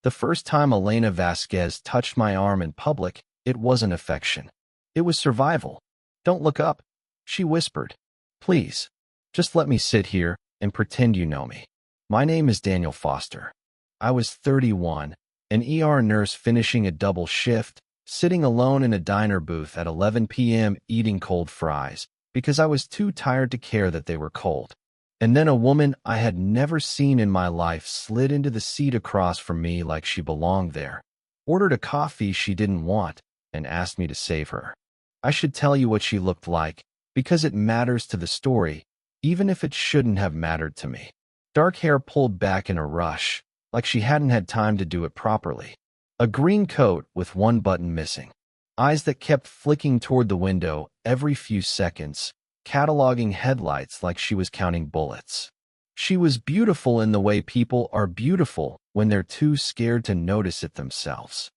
The first time Elena Vasquez touched my arm in public, it wasn't affection. It was survival. "Don't look up," she whispered. "Please, just let me sit here and pretend you know me. My name is Daniel Foster." I was 31, an ER nurse finishing a double shift, sitting alone in a diner booth at 11 p.m. eating cold fries because I was too tired to care that they were cold. And then a woman I had never seen in my life slid into the seat across from me like she belonged there, ordered a coffee she didn't want, and asked me to save her. I should tell you what she looked like, because it matters to the story, even if it shouldn't have mattered to me. Dark hair pulled back in a rush, like she hadn't had time to do it properly. A green coat with one button missing. Eyes that kept flicking toward the window every few seconds, cataloging headlights like she was counting bullets. She was beautiful in the way people are beautiful when they're too scared to notice it themselves.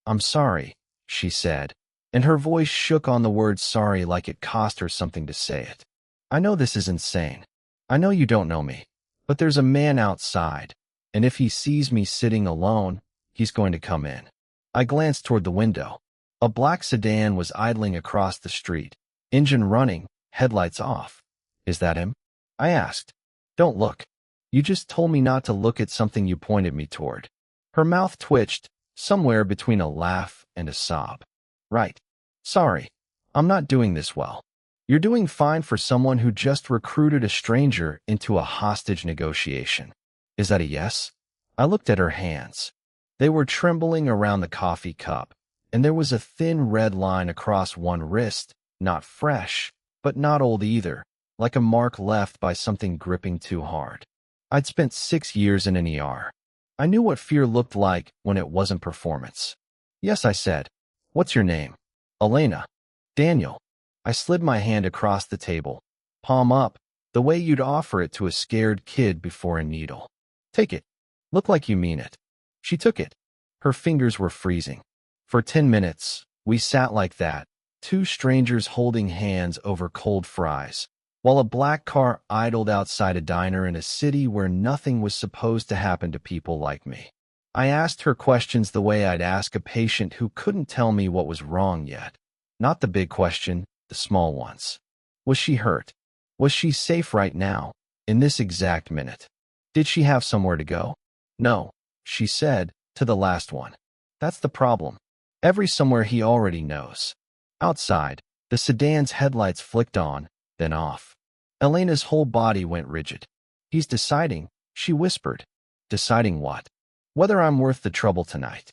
"I'm sorry," she said, and her voice shook on the word sorry like it cost her something to say it. "I know this is insane. I know you don't know me, but there's a man outside, and if he sees me sitting alone, he's going to come in." I glanced toward the window. A black sedan was idling across the street, engine running, headlights off. "Is that him?" I asked. "Don't look. You just told me not to look at something you pointed me toward." Her mouth twitched, somewhere between a laugh and a sob. "Right. Sorry. I'm not doing this well. You're doing fine for someone who just recruited a stranger into a hostage negotiation. Is that a yes?" I looked at her hands. They were trembling around the coffee cup, and there was a thin red line across one wrist, not fresh, but not old either, like a mark left by something gripping too hard. I'd spent 6 years in an ER. I knew what fear looked like when it wasn't performance. "Yes," I said. "What's your name?" "Elena." "Daniel." I slid my hand across the table, palm up, the way you'd offer it to a scared kid before a needle. "Take it. Look like you mean it." She took it. Her fingers were freezing. For 10 minutes, we sat like that, two strangers holding hands over cold fries, while a black car idled outside a diner in a city where nothing was supposed to happen to people like me. I asked her questions the way I'd ask a patient who couldn't tell me what was wrong yet. Not the big question, the small ones. Was she hurt? Was she safe right now, in this exact minute? Did she have somewhere to go? "No," she said, to the last one. "That's the problem. Every somewhere he already knows." Outside, the sedan's headlights flicked on, then off. Elena's whole body went rigid. "He's deciding," she whispered. "Deciding what?" "Whether I'm worth the trouble tonight."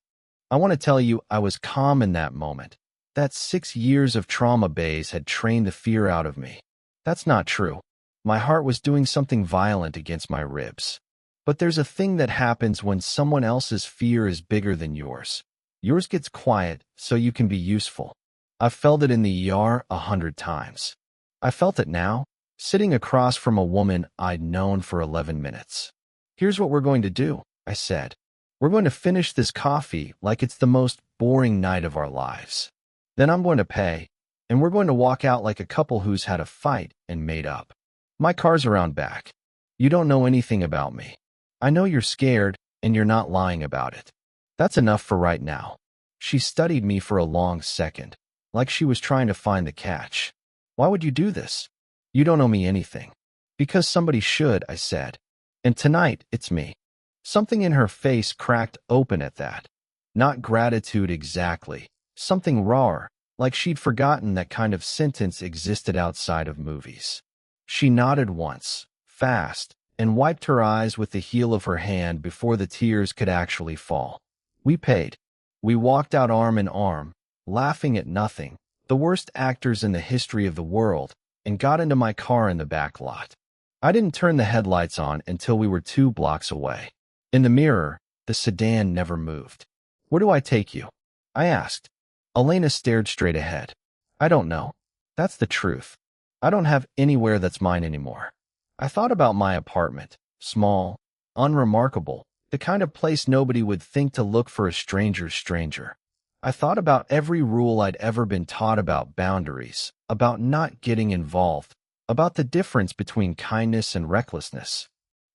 I want to tell you I was calm in that moment. That 6 years of trauma bays had trained the fear out of me. That's not true. My heart was doing something violent against my ribs. But there's a thing that happens when someone else's fear is bigger than yours. Yours gets quiet so you can be useful. I've felt it in the ER 100 times. I felt it now, sitting across from a woman I'd known for 11 minutes. "Here's what we're going to do," I said. "We're going to finish this coffee like it's the most boring night of our lives. Then I'm going to pay, and we're going to walk out like a couple who's had a fight and made up. My car's around back. You don't know anything about me. I know you're scared, and you're not lying about it. That's enough for right now." She studied me for a long second, like she was trying to find the catch. "Why would you do this? You don't owe me anything." "Because somebody should," I said. "And tonight, it's me." Something in her face cracked open at that. Not gratitude exactly. Something rawer, like she'd forgotten that kind of sentence existed outside of movies. She nodded once, fast, and wiped her eyes with the heel of her hand before the tears could actually fall. We paid. We walked out arm in arm, laughing at nothing, the worst actors in the history of the world, and got into my car in the back lot. I didn't turn the headlights on until we were 2 blocks away. In the mirror, the sedan never moved. "Where do I take you?" I asked. Elena stared straight ahead. "I don't know. That's the truth. I don't have anywhere that's mine anymore." I thought about my apartment, small, unremarkable, the kind of place nobody would think to look for a stranger's stranger. I thought about every rule I'd ever been taught about boundaries, about not getting involved, about the difference between kindness and recklessness.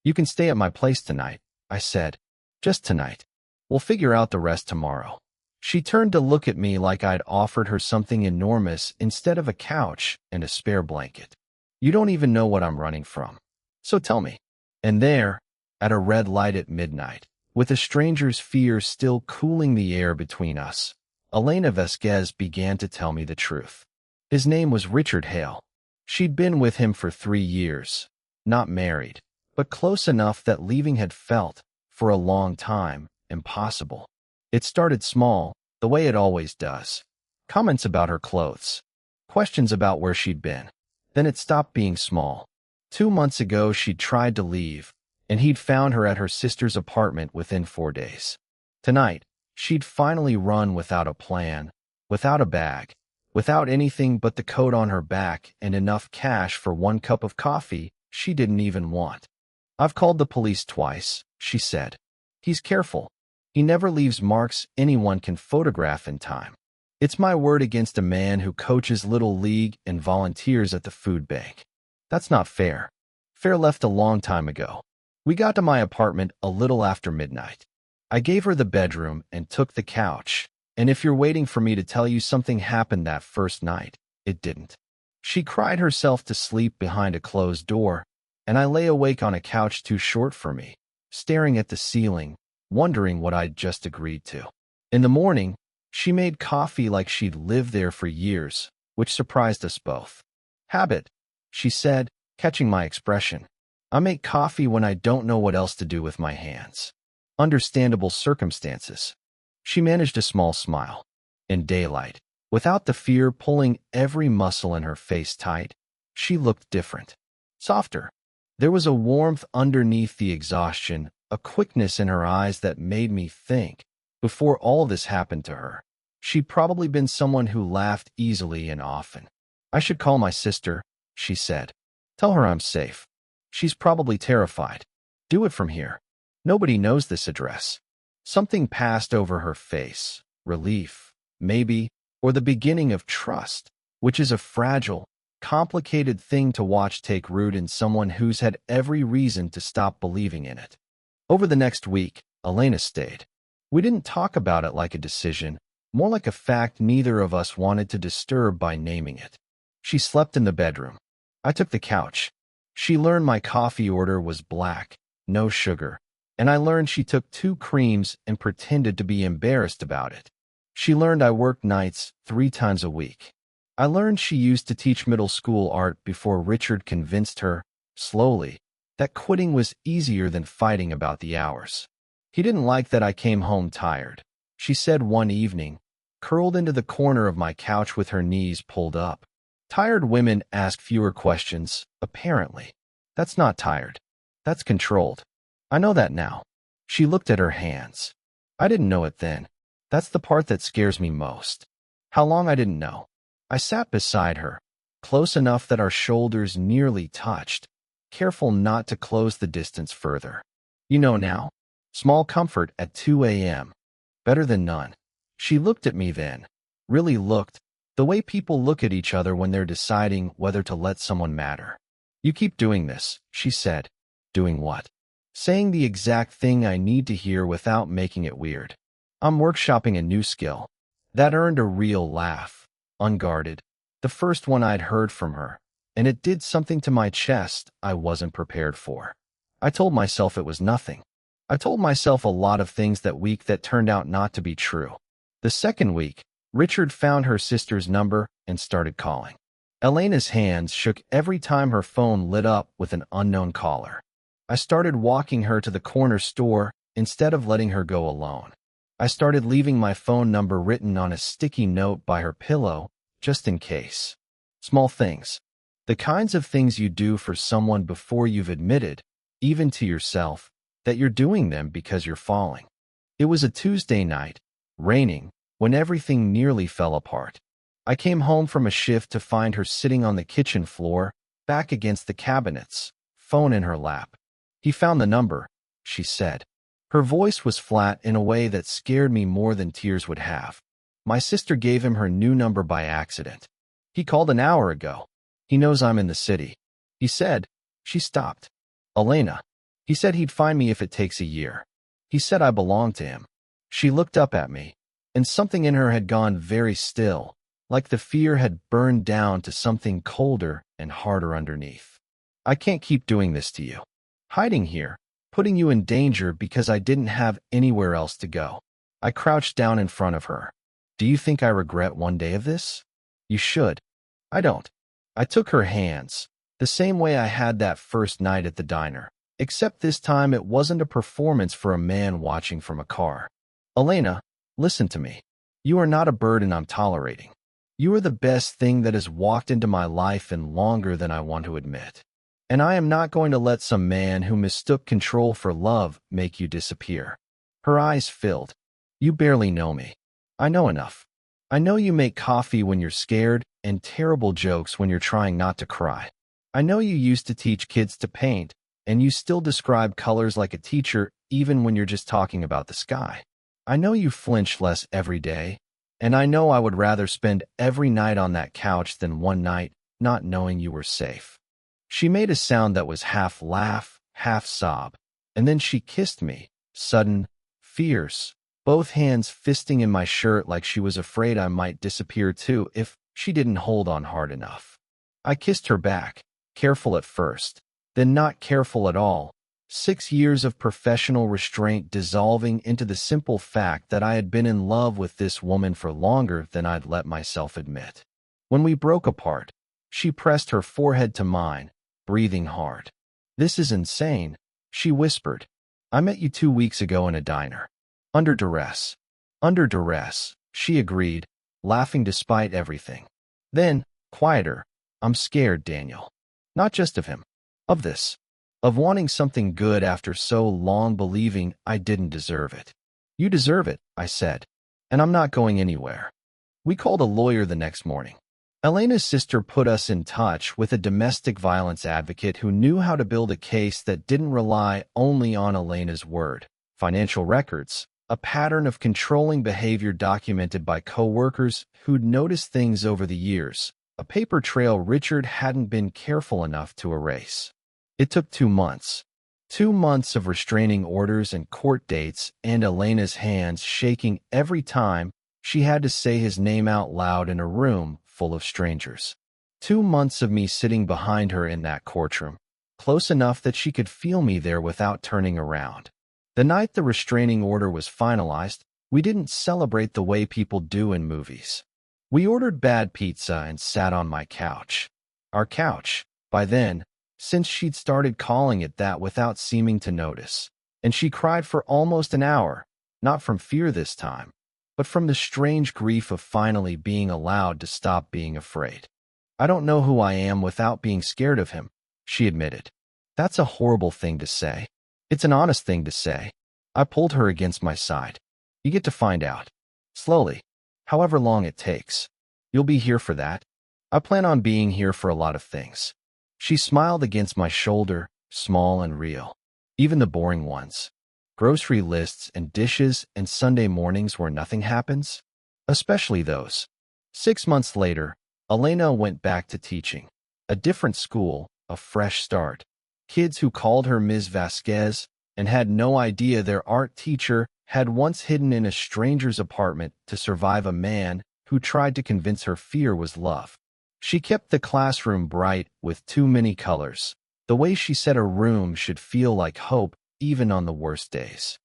"You can stay at my place tonight," I said. "Just tonight." We'll figure out the rest tomorrow. She turned to look at me like I'd offered her something enormous instead of a couch and a spare blanket. You don't even know what I'm running from. So tell me. And there, at a red light at midnight, with a stranger's fear still cooling the air between us, Elena Vasquez began to tell me the truth. His name was Richard Hale. She'd been with him for 3 years, not married, but close enough that leaving had felt, for a long time, impossible. It started small, the way it always does. Comments about her clothes. Questions about where she'd been. Then it stopped being small. 2 months ago, she'd tried to leave, and he'd found her at her sister's apartment within 4 days. Tonight, she'd finally run without a plan, without a bag, without anything but the coat on her back and enough cash for 1 cup of coffee she didn't even want. I've called the police twice, she said. He's careful. He never leaves marks anyone can photograph in time. It's my word against a man who coaches Little League and volunteers at the food bank. That's not fair. Fair left a long time ago. We got to my apartment a little after midnight. I gave her the bedroom and took the couch, and if you're waiting for me to tell you something happened that first night, it didn't. She cried herself to sleep behind a closed door, and I lay awake on a couch too short for me, staring at the ceiling, wondering what I'd just agreed to. In the morning, she made coffee like she'd lived there for years, which surprised us both. Habit, she said, catching my expression. I make coffee when I don't know what else to do with my hands. Understandable circumstances. She managed a small smile. In daylight, without the fear pulling every muscle in her face tight, she looked different. Softer. There was a warmth underneath the exhaustion, a quickness in her eyes that made me think, before all this happened to her, she'd probably been someone who laughed easily and often. I should call my sister, she said. Tell her I'm safe. She's probably terrified. Do it from here. Nobody knows this address. Something passed over her face. Relief, maybe, or the beginning of trust, which is a fragile, complicated thing to watch take root in someone who's had every reason to stop believing in it. Over the next week, Elena stayed. We didn't talk about it like a decision, more like a fact neither of us wanted to disturb by naming it. She slept in the bedroom. I took the couch. She learned my coffee order was black, no sugar, and I learned she took 2 creams and pretended to be embarrassed about it. She learned I worked nights 3 times a week. I learned she used to teach middle school art before Richard convinced her, slowly, that quitting was easier than fighting about the hours. He didn't like that I came home tired, she said one evening, curled into the corner of my couch with her knees pulled up. Tired women ask fewer questions, apparently. That's not tired. That's controlled. I know that now. She looked at her hands. I didn't know it then. That's the part that scares me most. How long I didn't know. I sat beside her, close enough that our shoulders nearly touched, careful not to close the distance further. You know now. Small comfort at 2 a.m. Better than none. She looked at me then. Really looked. The way people look at each other when they're deciding whether to let someone matter. You keep doing this, she said. Doing what? Saying the exact thing I need to hear without making it weird. I'm workshopping a new skill. That earned a real laugh. Unguarded. The first one I'd heard from her. And it did something to my chest I wasn't prepared for. I told myself it was nothing. I told myself a lot of things that week that turned out not to be true. The second week, Richard found her sister's number and started calling. Elena's hands shook every time her phone lit up with an unknown caller. I started walking her to the corner store instead of letting her go alone. I started leaving my phone number written on a sticky note by her pillow, just in case. Small things. The kinds of things you do for someone before you've admitted, even to yourself, that you're doing them because you're falling. It was a Tuesday night, raining, when everything nearly fell apart. I came home from a shift to find her sitting on the kitchen floor, back against the cabinets, phone in her lap. He found the number, she said. Her voice was flat in a way that scared me more than tears would have. My sister gave him her new number by accident. He called an hour ago. He knows I'm in the city. He said, she stopped. Elena. He said he'd find me if it takes a year. He said I belong to him. She looked up at me, and something in her had gone very still, like the fear had burned down to something colder and harder underneath. I can't keep doing this to you. Hiding here, putting you in danger because I didn't have anywhere else to go. I crouched down in front of her. Do you think I regret one day of this? You should. I don't. I took her hands, the same way I had that first night at the diner, except this time it wasn't a performance for a man watching from a car. Elena, listen to me. You are not a burden I'm tolerating. You are the best thing that has walked into my life in longer than I want to admit. And I am not going to let some man who mistook control for love make you disappear. Her eyes filled. You barely know me. I know enough. I know you make coffee when you're scared and terrible jokes when you're trying not to cry. I know you used to teach kids to paint, and you still describe colors like a teacher even when you're just talking about the sky. I know you flinch less every day, and I know I would rather spend every night on that couch than one night not knowing you were safe. She made a sound that was half laugh, half sob, and then she kissed me, sudden, fierce, both hands fisting in my shirt like she was afraid I might disappear too if she didn't hold on hard enough. I kissed her back, careful at first, then not careful at all, 6 years of professional restraint dissolving into the simple fact that I had been in love with this woman for longer than I'd let myself admit. When we broke apart, she pressed her forehead to mine, breathing hard. This is insane, she whispered. I met you 2 weeks ago in a diner. Under duress. Under duress, she agreed, laughing despite everything. Then, quieter, I'm scared, Daniel. Not just of him. Of this. Of wanting something good after so long believing I didn't deserve it. You deserve it, I said. And I'm not going anywhere. We called a lawyer the next morning. Elena's sister put us in touch with a domestic violence advocate who knew how to build a case that didn't rely only on Elena's word, financial records, a pattern of controlling behavior documented by co-workers who'd noticed things over the years, a paper trail Richard hadn't been careful enough to erase. It took 2 months. 2 months of restraining orders and court dates and Elena's hands shaking every time she had to say his name out loud in a room full of strangers. 2 months of me sitting behind her in that courtroom, close enough that she could feel me there without turning around. The night the restraining order was finalized, we didn't celebrate the way people do in movies. We ordered bad pizza and sat on my couch. Our couch, by then, since she'd started calling it that without seeming to notice. And she cried for almost an hour, not from fear this time, but from the strange grief of finally being allowed to stop being afraid. I don't know who I am without being scared of him, she admitted. That's a horrible thing to say. It's an honest thing to say. I pulled her against my side. You get to find out. Slowly. However long it takes. You'll be here for that. I plan on being here for a lot of things. She smiled against my shoulder, small and real. Even the boring ones. Grocery lists and dishes and Sunday mornings where nothing happens. Especially those. 6 months later, Elena went back to teaching. A different school, a fresh start. Kids who called her Ms. Vasquez and had no idea their art teacher had once hidden in a stranger's apartment to survive a man who tried to convince her fear was love. She kept the classroom bright with too many colors, the way she said a room should feel like hope even on the worst days.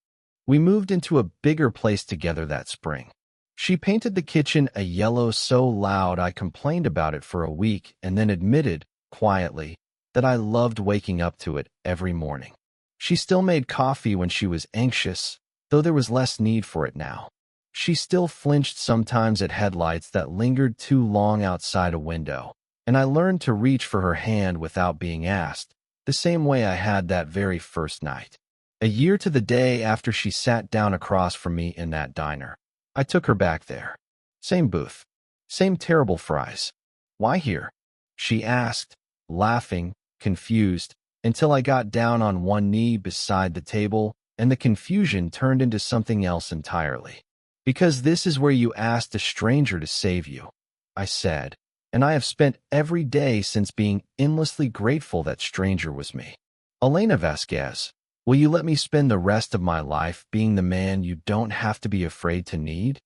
We moved into a bigger place together that spring. She painted the kitchen a yellow so loud I complained about it for a week and then admitted, quietly, that I loved waking up to it every morning. She still made coffee when she was anxious, though there was less need for it now. She still flinched sometimes at headlights that lingered too long outside a window, and I learned to reach for her hand without being asked, the same way I had that very first night. A year to the day after she sat down across from me in that diner, I took her back there. Same booth. Same terrible fries. Why here? She asked, laughing, confused, until I got down on one knee beside the table, and the confusion turned into something else entirely. Because this is where you asked a stranger to save you, I said, and I have spent every day since being endlessly grateful that stranger was me. Elena Vasquez. Will you let me spend the rest of my life being the man you don't have to be afraid to need?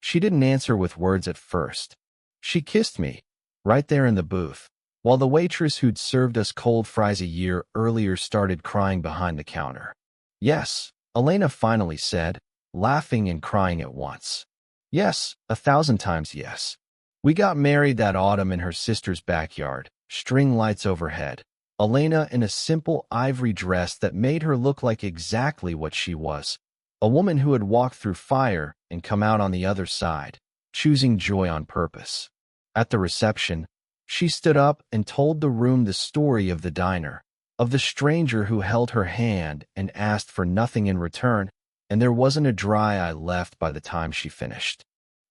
She didn't answer with words at first. She kissed me, right there in the booth, while the waitress who'd served us cold fries a year earlier started crying behind the counter. Yes, Elena finally said, laughing and crying at once. Yes, 1,000 times yes. We got married that autumn in her sister's backyard, string lights overhead. Elena in a simple ivory dress that made her look like exactly what she was, a woman who had walked through fire and come out on the other side, choosing joy on purpose. At the reception, she stood up and told the room the story of the diner, of the stranger who held her hand and asked for nothing in return, and there wasn't a dry eye left by the time she finished.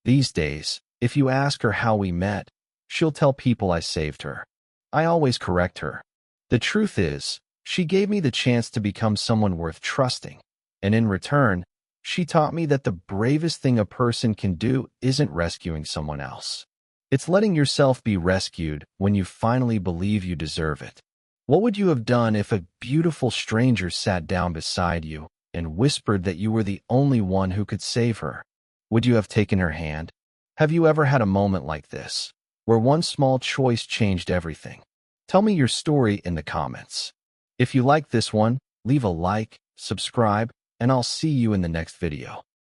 These days, if you ask her how we met, she'll tell people I saved her. I always correct her. The truth is, she gave me the chance to become someone worth trusting, and in return, she taught me that the bravest thing a person can do isn't rescuing someone else. It's letting yourself be rescued when you finally believe you deserve it. What would you have done if a beautiful stranger sat down beside you and whispered that you were the only one who could save her? Would you have taken her hand? Have you ever had a moment like this, where one small choice changed everything? Tell me your story in the comments. If you like this one, leave a like, subscribe, and I'll see you in the next video.